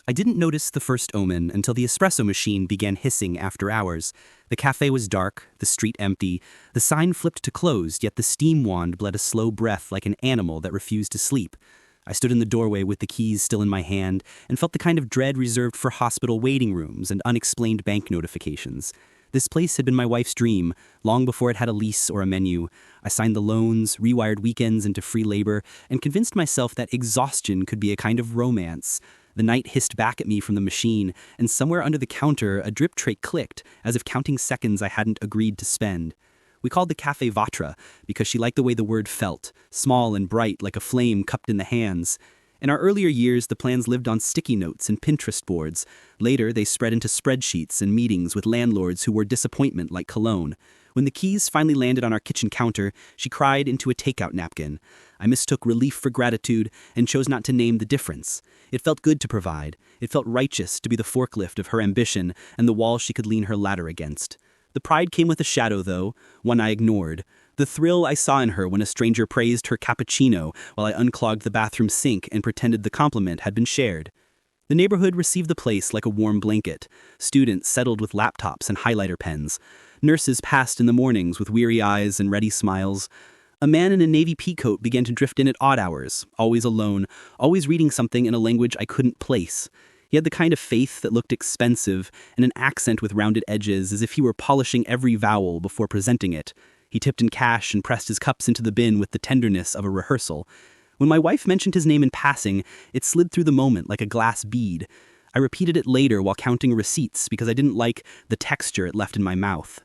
I didn't notice the first omen until the espresso machine began hissing after hours. The cafe was dark, the street empty, the sign flipped to closed, yet the steam wand bled a slow breath like an animal that refused to sleep. I stood in the doorway with the keys still in my hand and felt the kind of dread reserved for hospital waiting rooms and unexplained bank notifications. This place had been my wife's dream, long before it had a lease or a menu. I signed the loans, rewired weekends into free labor, and convinced myself that exhaustion could be a kind of romance. The night hissed back at me from the machine, and somewhere under the counter a drip tray clicked, as if counting seconds I hadn't agreed to spend. We called the café Vatra because she liked the way the word felt, small and bright like a flame cupped in the hands. In our earlier years, the plans lived on sticky notes and Pinterest boards. Later, they spread into spreadsheets and meetings with landlords who wore disappointment like cologne. When the keys finally landed on our kitchen counter, she cried into a takeout napkin. I mistook relief for gratitude and chose not to name the difference. It felt good to provide. It felt righteous to be the forklift of her ambition and the wall she could lean her ladder against. The pride came with a shadow, though, one I ignored. The thrill I saw in her when a stranger praised her cappuccino while I unclogged the bathroom sink and pretended the compliment had been shared. The neighborhood received the place like a warm blanket. Students settled with laptops and highlighter pens. Nurses passed in the mornings with weary eyes and ready smiles. A man in a navy peacoat began to drift in at odd hours, always alone, always reading something in a language I couldn't place. He had the kind of faith that looked expensive and an accent with rounded edges as if he were polishing every vowel before presenting it. He tipped in cash and pressed his cups into the bin with the tenderness of a rehearsal. When my wife mentioned his name in passing, it slid through the moment like a glass bead. I repeated it later while counting receipts because I didn't like the texture it left in my mouth.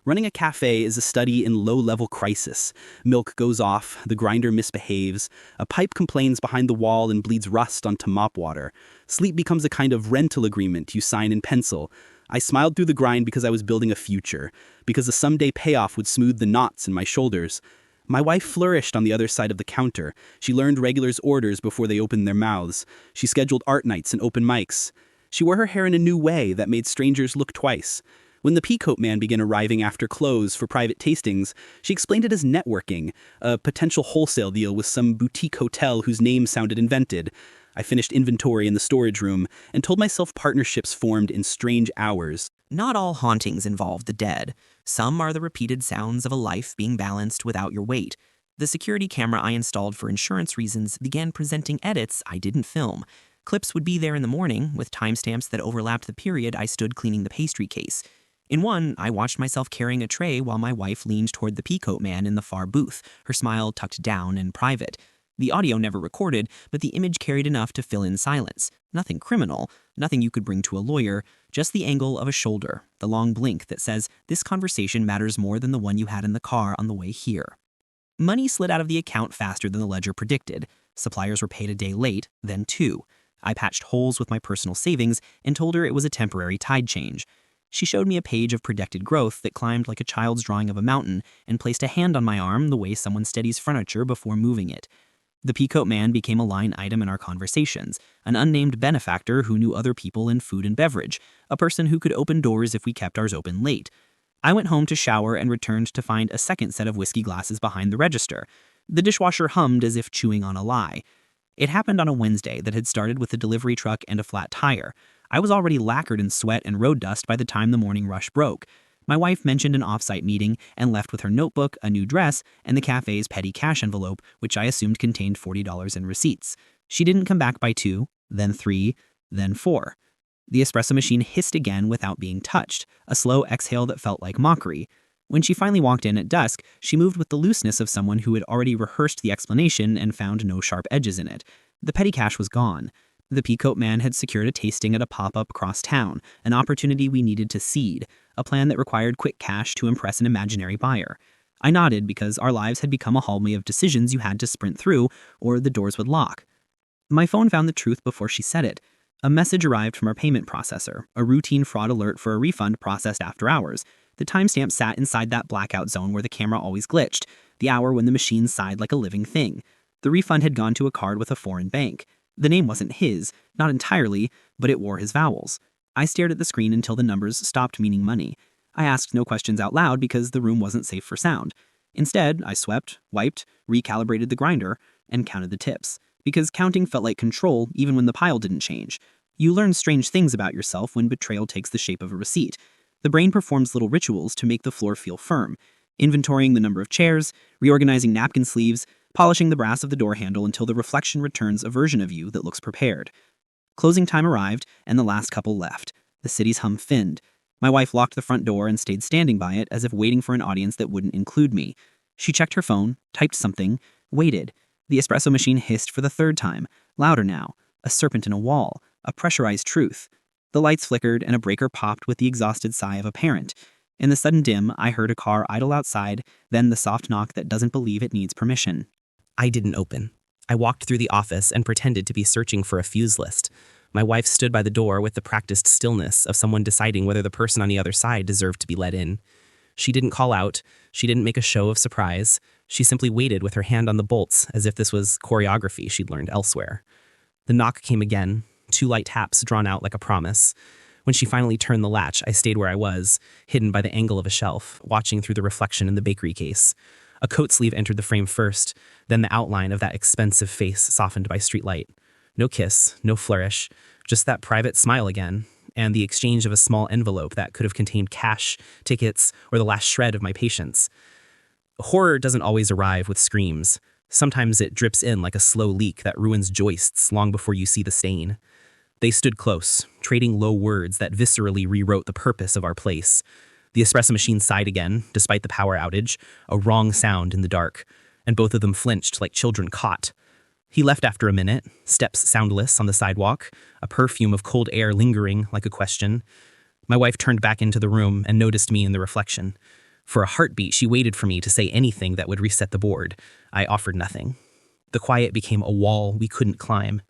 Running a cafe is a study in low-level crisis. Milk goes off, the grinder misbehaves, a pipe complains behind the wall and bleeds rust onto mop water. Sleep becomes a kind of rental agreement you sign in pencil. I smiled through the grind because I was building a future, because the someday payoff would smooth the knots in my shoulders. My wife flourished on the other side of the counter. She learned regulars' orders before they opened their mouths. She scheduled art nights and open mics. She wore her hair in a new way that made strangers look twice. When the peacoat man began arriving after close for private tastings, she explained it as networking, a potential wholesale deal with some boutique hotel whose name sounded invented. I finished inventory in the storage room and told myself partnerships formed in strange hours. Not all hauntings involve the dead. Some are the repeated sounds of a life being balanced without your weight. The security camera I installed for insurance reasons began presenting edits I didn't film. Clips would be there in the morning, with timestamps that overlapped the period I stood cleaning the pastry case. In one, I watched myself carrying a tray while my wife leaned toward the peacoat man in the far booth, her smile tucked down and private. The audio never recorded, but the image carried enough to fill in silence. Nothing criminal, nothing you could bring to a lawyer, just the angle of a shoulder, the long blink that says, this conversation matters more than the one you had in the car on the way here. Money slid out of the account faster than the ledger predicted. Suppliers were paid a day late, then two. I patched holes with my personal savings and told her it was a temporary tide change. She showed me a page of projected growth that climbed like a child's drawing of a mountain and placed a hand on my arm the way someone steadies furniture before moving it. The peacoat man became a line item in our conversations, an unnamed benefactor who knew other people in food and beverage, a person who could open doors if we kept ours open late. I went home to shower and returned to find a second set of whiskey glasses behind the register. The dishwasher hummed as if chewing on a lie. It happened on a Wednesday that had started with a delivery truck and a flat tire. I was already lacquered in sweat and road dust by the time the morning rush broke. My wife mentioned an off-site meeting and left with her notebook, a new dress, and the cafe's petty cash envelope, which I assumed contained $40 in receipts. She didn't come back by 2, then 3, then 4. The espresso machine hissed again without being touched, a slow exhale that felt like mockery. When she finally walked in at dusk, she moved with the looseness of someone who had already rehearsed the explanation and found no sharp edges in it. The petty cash was gone. The peacoat man had secured a tasting at a pop-up across town, an opportunity we needed to seed, a plan that required quick cash to impress an imaginary buyer. I nodded because our lives had become a hallway of decisions you had to sprint through, or the doors would lock. My phone found the truth before she said it. A message arrived from our payment processor, a routine fraud alert for a refund processed after hours. The timestamp sat inside that blackout zone where the camera always glitched, the hour when the machine sighed like a living thing. The refund had gone to a card with a foreign bank. The name wasn't his, not entirely, but it wore his vowels. I stared at the screen until the numbers stopped meaning money. I asked no questions out loud because the room wasn't safe for sound. Instead, I swept, wiped, recalibrated the grinder, and counted the tips. Because counting felt like control even when the pile didn't change. You learn strange things about yourself when betrayal takes the shape of a receipt. The brain performs little rituals to make the floor feel firm, inventorying the number of chairs, reorganizing napkin sleeves, polishing the brass of the door handle until the reflection returns a version of you that looks prepared. Closing time arrived, and the last couple left. The city's hum thinned. My wife locked the front door and stayed standing by it as if waiting for an audience that wouldn't include me. She checked her phone, typed something, waited. The espresso machine hissed for the third time, louder now. A serpent in a wall, a pressurized truth. The lights flickered and a breaker popped with the exhausted sigh of a parent. In the sudden dim, I heard a car idle outside, then the soft knock that doesn't believe it needs permission. I didn't open. I walked through the office and pretended to be searching for a fuse list. My wife stood by the door with the practiced stillness of someone deciding whether the person on the other side deserved to be let in. She didn't call out. She didn't make a show of surprise. She simply waited with her hand on the bolts as if this was choreography she'd learned elsewhere. The knock came again, 2 light taps drawn out like a promise. When she finally turned the latch, I stayed where I was, hidden by the angle of a shelf, watching through the reflection in the bakery case. A coat sleeve entered the frame first, then the outline of that expensive face softened by streetlight. No kiss, no flourish, just that private smile again, and the exchange of a small envelope that could have contained cash, tickets, or the last shred of my patience. Horror doesn't always arrive with screams. Sometimes it drips in like a slow leak that ruins joists long before you see the stain. They stood close, trading low words that viscerally rewrote the purpose of our place. The espresso machine sighed again, despite the power outage, a wrong sound in the dark, and both of them flinched like children caught. He left after a minute, steps soundless on the sidewalk, a perfume of cold air lingering like a question. My wife turned back into the room and noticed me in the reflection. For a heartbeat, she waited for me to say anything that would reset the board. I offered nothing. The quiet became a wall we couldn't climb.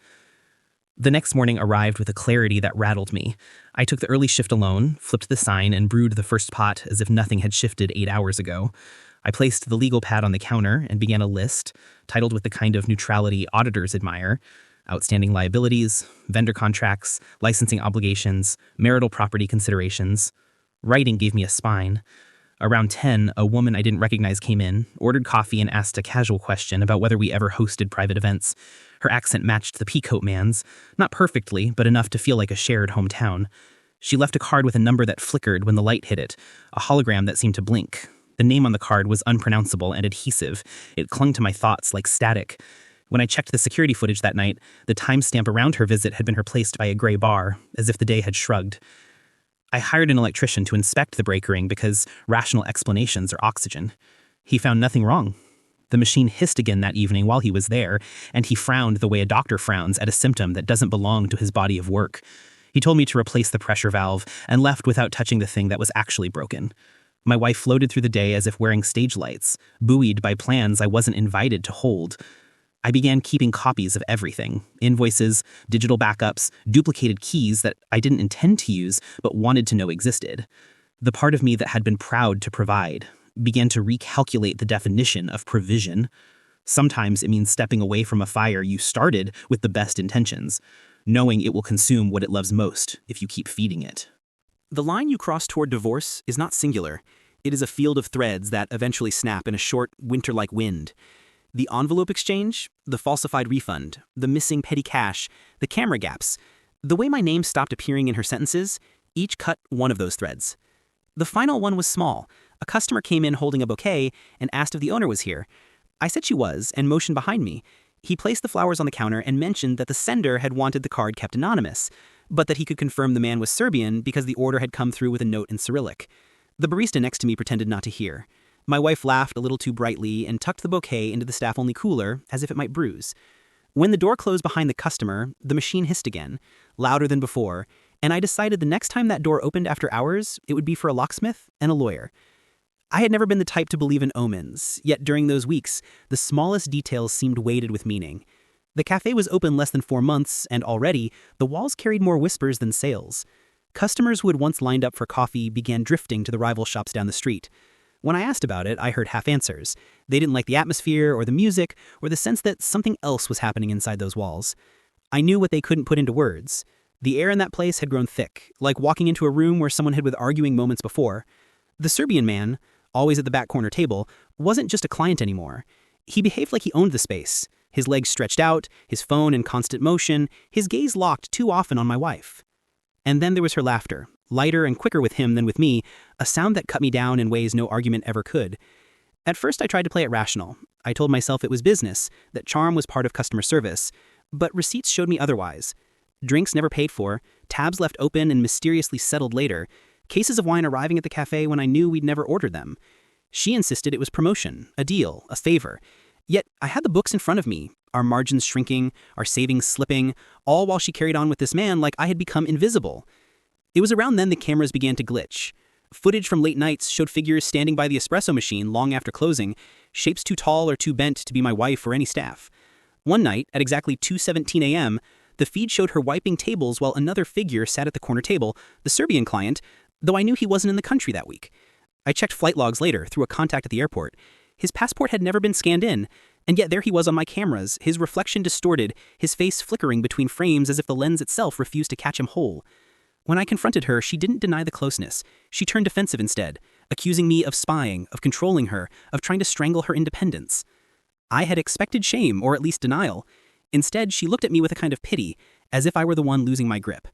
The next morning arrived with a clarity that rattled me. I took the early shift alone, flipped the sign, and brewed the first pot as if nothing had shifted 8 hours ago. I placed the legal pad on the counter and began a list, titled with the kind of neutrality auditors admire: outstanding liabilities, vendor contracts, licensing obligations, marital property considerations. Writing gave me a spine. Around 10, a woman I didn't recognize came in, ordered coffee, and asked a casual question about whether we ever hosted private events. Her accent matched the Peacoat man's, not perfectly, but enough to feel like a shared hometown. She left a card with a number that flickered when the light hit it, a hologram that seemed to blink. The name on the card was unpronounceable and adhesive. It clung to my thoughts like static. When I checked the security footage that night, the timestamp around her visit had been replaced by a gray bar, as if the day had shrugged. I hired an electrician to inspect the break ring because rational explanations are oxygen. He found nothing wrong. The machine hissed again that evening while he was there, and he frowned the way a doctor frowns at a symptom that doesn't belong to his body of work. He told me to replace the pressure valve and left without touching the thing that was actually broken. My wife floated through the day as if wearing stage lights, buoyed by plans I wasn't invited to hold. I began keeping copies of everything: invoices, digital backups, duplicated keys that I didn't intend to use but wanted to know existed. The part of me that had been proud to provide began to recalculate the definition of provision. Sometimes it means stepping away from a fire you started with the best intentions, knowing it will consume what it loves most if you keep feeding it. The line you cross toward divorce is not singular. It is a field of threads that eventually snap in a short, winter-like wind. The envelope exchange, the falsified refund, the missing petty cash, the camera gaps, the way my name stopped appearing in her sentences, each cut one of those threads. The final one was small. A customer came in holding a bouquet and asked if the owner was here. I said she was and motioned behind me. He placed the flowers on the counter and mentioned that the sender had wanted the card kept anonymous, but that he could confirm the man was Serbian because the order had come through with a note in Cyrillic. The barista next to me pretended not to hear. My wife laughed a little too brightly and tucked the bouquet into the staff-only cooler as if it might bruise. When the door closed behind the customer, the machine hissed again, louder than before, and I decided the next time that door opened after hours, it would be for a locksmith and a lawyer. I had never been the type to believe in omens, yet during those weeks, the smallest details seemed weighted with meaning. The café was open less than 4 months, and already, the walls carried more whispers than sales. Customers who had once lined up for coffee began drifting to the rival shops down the street. When I asked about it, I heard half answers. They didn't like the atmosphere or the music or the sense that something else was happening inside those walls. I knew what they couldn't put into words. The air in that place had grown thick, like walking into a room where someone had been arguing moments before. The Serbian man, always at the back corner table, wasn't just a client anymore. He behaved like he owned the space. His legs stretched out, his phone in constant motion, his gaze locked too often on my wife. And then there was her laughter, lighter and quicker with him than with me, a sound that cut me down in ways no argument ever could. At first I tried to play it rational. I told myself it was business, that charm was part of customer service. But receipts showed me otherwise. Drinks never paid for, tabs left open and mysteriously settled later, cases of wine arriving at the cafe when I knew we'd never ordered them. She insisted it was promotion, a deal, a favor. Yet I had the books in front of me, our margins shrinking, our savings slipping, all while she carried on with this man like I had become invisible. It was around then the cameras began to glitch. Footage from late nights showed figures standing by the espresso machine long after closing, shapes too tall or too bent to be my wife or any staff. One night, at exactly 2:17 a.m., the feed showed her wiping tables while another figure sat at the corner table, the Serbian client, though I knew he wasn't in the country that week. I checked flight logs later through a contact at the airport. His passport had never been scanned in, and yet there he was on my cameras, his reflection distorted, his face flickering between frames as if the lens itself refused to catch him whole. When I confronted her, she didn't deny the closeness. She turned defensive instead, accusing me of spying, of controlling her, of trying to strangle her independence. I had expected shame, or at least denial. Instead, she looked at me with a kind of pity, as if I were the one losing my grip.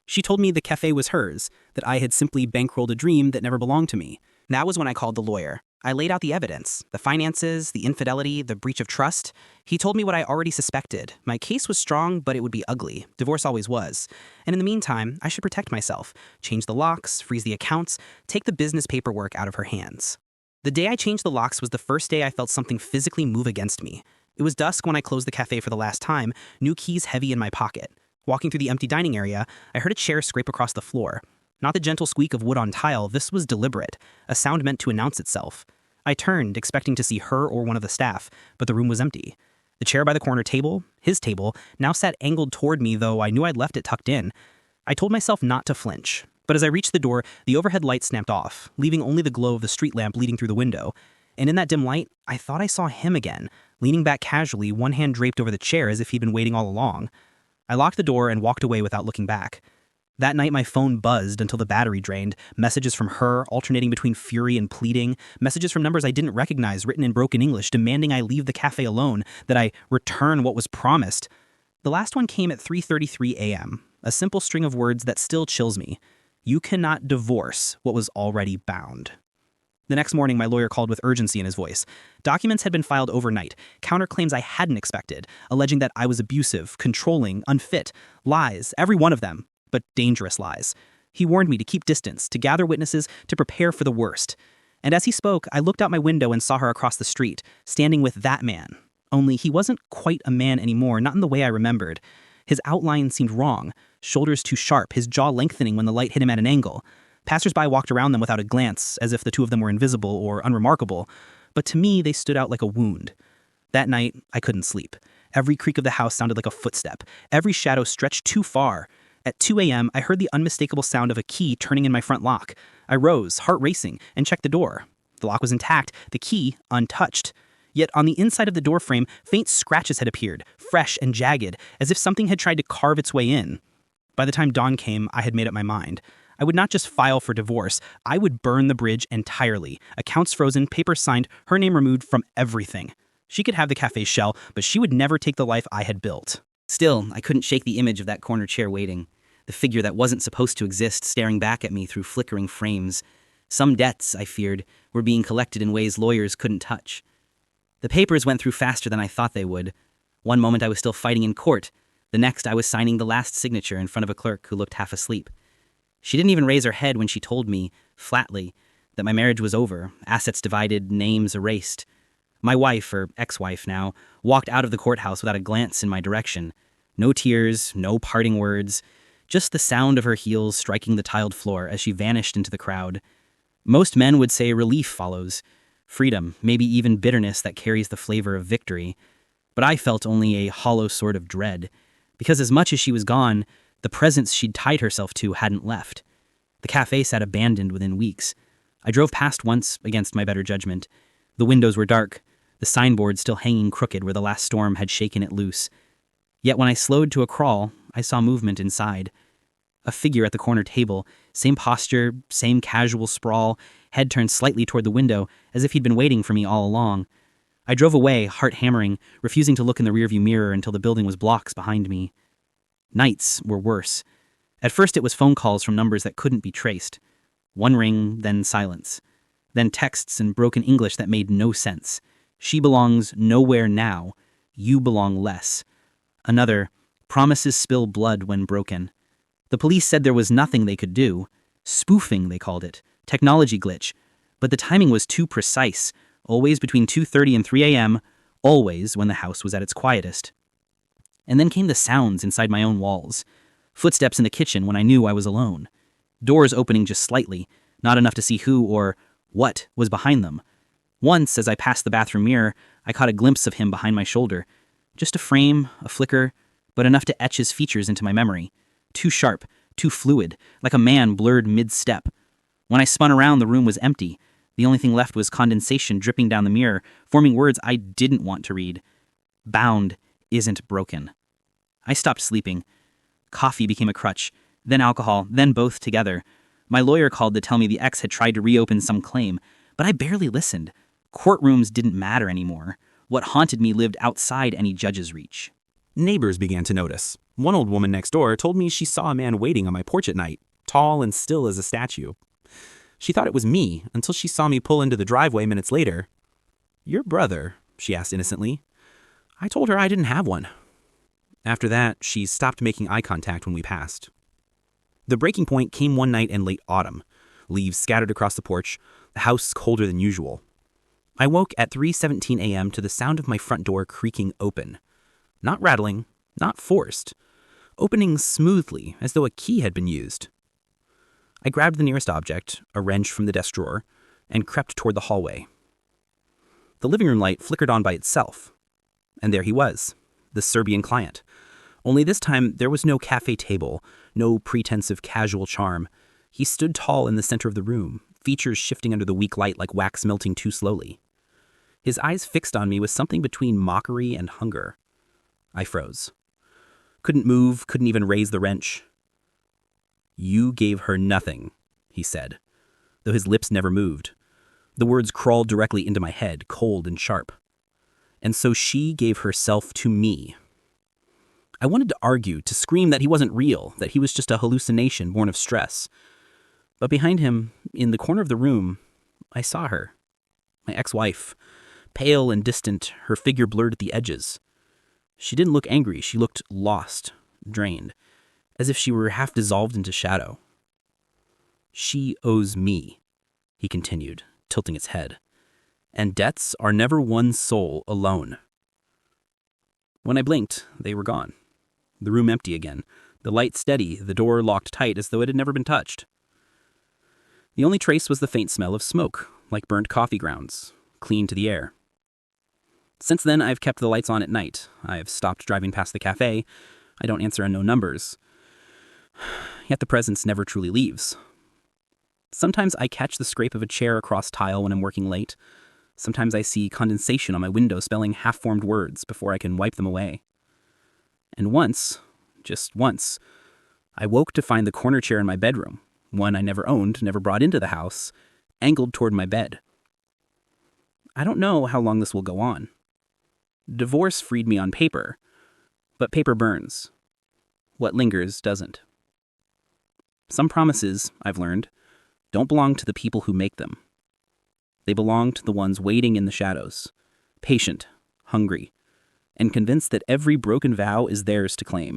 She told me the cafe was hers, that I had simply bankrolled a dream that never belonged to me. That was when I called the lawyer. I laid out the evidence, the finances, the infidelity, the breach of trust. He told me what I already suspected. My case was strong, but it would be ugly. Divorce always was. And in the meantime, I should protect myself, change the locks, freeze the accounts, take the business paperwork out of her hands. The day I changed the locks was the first day I felt something physically move against me. It was dusk when I closed the cafe for the last time, new keys heavy in my pocket. Walking through the empty dining area, I heard a chair scrape across the floor. Not the gentle squeak of wood on tile, this was deliberate, a sound meant to announce itself. I turned, expecting to see her or one of the staff, but the room was empty. The chair by the corner table, his table, now sat angled toward me, though I knew I'd left it tucked in. I told myself not to flinch, but as I reached the door, the overhead light snapped off, leaving only the glow of the street lamp leading through the window. And in that dim light, I thought I saw him again, leaning back casually, one hand draped over the chair as if he'd been waiting all along. I locked the door and walked away without looking back. That night, my phone buzzed until the battery drained, messages from her alternating between fury and pleading, messages from numbers I didn't recognize written in broken English demanding I leave the cafe alone, that I return what was promised. The last one came at 3:33 a.m., a simple string of words that still chills me. You cannot divorce what was already bound. The next morning, my lawyer called with urgency in his voice. Documents had been filed overnight, counterclaims I hadn't expected, alleging that I was abusive, controlling, unfit, lies, every one of them. But dangerous lies. He warned me to keep distance, to gather witnesses, to prepare for the worst. And as he spoke, I looked out my window and saw her across the street, standing with that man. Only he wasn't quite a man anymore, not in the way I remembered. His outline seemed wrong, shoulders too sharp, his jaw lengthening when the light hit him at an angle. Passersby walked around them without a glance, as if the two of them were invisible or unremarkable. But to me, they stood out like a wound. That night, I couldn't sleep. Every creak of the house sounded like a footstep. Every shadow stretched too far. At 2 a.m., I heard the unmistakable sound of a key turning in my front lock. I rose, heart racing, and checked the door. The lock was intact, the key untouched. Yet on the inside of the door frame, faint scratches had appeared, fresh and jagged, as if something had tried to carve its way in. By the time dawn came, I had made up my mind. I would not just file for divorce, I would burn the bridge entirely. Accounts frozen, papers signed, her name removed from everything. She could have the cafe's shell, but she would never take the life I had built. Still, I couldn't shake the image of that corner chair waiting. The figure that wasn't supposed to exist staring back at me through flickering frames. Some debts, I feared, were being collected in ways lawyers couldn't touch. The papers went through faster than I thought they would. One moment I was still fighting in court. The next I was signing the last signature in front of a clerk who looked half asleep. She didn't even raise her head when she told me, flatly, that my marriage was over, assets divided, names erased. My wife, or ex-wife now, walked out of the courthouse without a glance in my direction. No tears, no parting words. Just the sound of her heels striking the tiled floor as she vanished into the crowd. Most men would say relief follows. Freedom, maybe even bitterness that carries the flavor of victory. But I felt only a hollow sort of dread. Because as much as she was gone, the presence she'd tied herself to hadn't left. The cafe sat abandoned within weeks. I drove past once against my better judgment. The windows were dark, the signboard still hanging crooked where the last storm had shaken it loose. Yet when I slowed to a crawl, I saw movement inside. A figure at the corner table, same posture, same casual sprawl, head turned slightly toward the window, as if he'd been waiting for me all along. I drove away, heart hammering, refusing to look in the rearview mirror until the building was blocks behind me. Nights were worse. At first it was phone calls from numbers that couldn't be traced. One ring, then silence. Then texts in broken English that made no sense. She belongs nowhere now. You belong less. Another, promises spill blood when broken. The police said there was nothing they could do. Spoofing, they called it. Technology glitch. But the timing was too precise. Always between 2:30 and 3 a.m., always when the house was at its quietest. And then came the sounds inside my own walls. Footsteps in the kitchen when I knew I was alone. Doors opening just slightly, not enough to see who or what was behind them. Once, as I passed the bathroom mirror, I caught a glimpse of him behind my shoulder. Just a frame, a flicker, but enough to etch his features into my memory. Too sharp, too fluid, like a man blurred mid-step. When I spun around, the room was empty. The only thing left was condensation dripping down the mirror, forming words I didn't want to read. Bound isn't broken. I stopped sleeping. Coffee became a crutch, then alcohol, then both together. My lawyer called to tell me the ex had tried to reopen some claim, but I barely listened. Courtrooms didn't matter anymore. What haunted me lived outside any judge's reach. Neighbors began to notice. One old woman next door told me she saw a man waiting on my porch at night, tall and still as a statue. She thought it was me until she saw me pull into the driveway minutes later. "Your brother?" she asked innocently. I told her I didn't have one. After that, she stopped making eye contact when we passed. The breaking point came one night in late autumn. Leaves scattered across the porch, the house colder than usual. I woke at 3:17 a.m. to the sound of my front door creaking open. Not rattling, not forced. Opening smoothly, as though a key had been used. I grabbed the nearest object, a wrench from the desk drawer, and crept toward the hallway. The living room light flickered on by itself. And there he was, the Serbian client. Only this time, there was no cafe table, no pretense of casual charm. He stood tall in the center of the room, features shifting under the weak light like wax melting too slowly. His eyes fixed on me with something between mockery and hunger. I froze. Couldn't move, couldn't even raise the wrench. "You gave her nothing," he said, though his lips never moved. The words crawled directly into my head, cold and sharp. And so she gave herself to me. I wanted to argue, to scream that he wasn't real, that he was just a hallucination born of stress. But behind him, in the corner of the room, I saw her. My ex-wife, pale and distant, her figure blurred at the edges. She didn't look angry, she looked lost, drained, as if she were half dissolved into shadow. "She owes me," he continued, tilting his head. "And debts are never one soul alone." When I blinked, they were gone. The room empty again, the light steady, the door locked tight as though it had never been touched. The only trace was the faint smell of smoke, like burnt coffee grounds, clean to the air. Since then, I've kept the lights on at night. I've stopped driving past the cafe. I don't answer unknown numbers. Yet the presence never truly leaves. Sometimes I catch the scrape of a chair across tile when I'm working late. Sometimes I see condensation on my window spelling half-formed words before I can wipe them away. And once, just once, I woke to find the corner chair in my bedroom, one I never owned, never brought into the house, angled toward my bed. I don't know how long this will go on. Divorce freed me on paper, but paper burns. What lingers doesn't. Some promises, I've learned, don't belong to the people who make them. They belong to the ones waiting in the shadows, patient, hungry, and convinced that every broken vow is theirs to claim.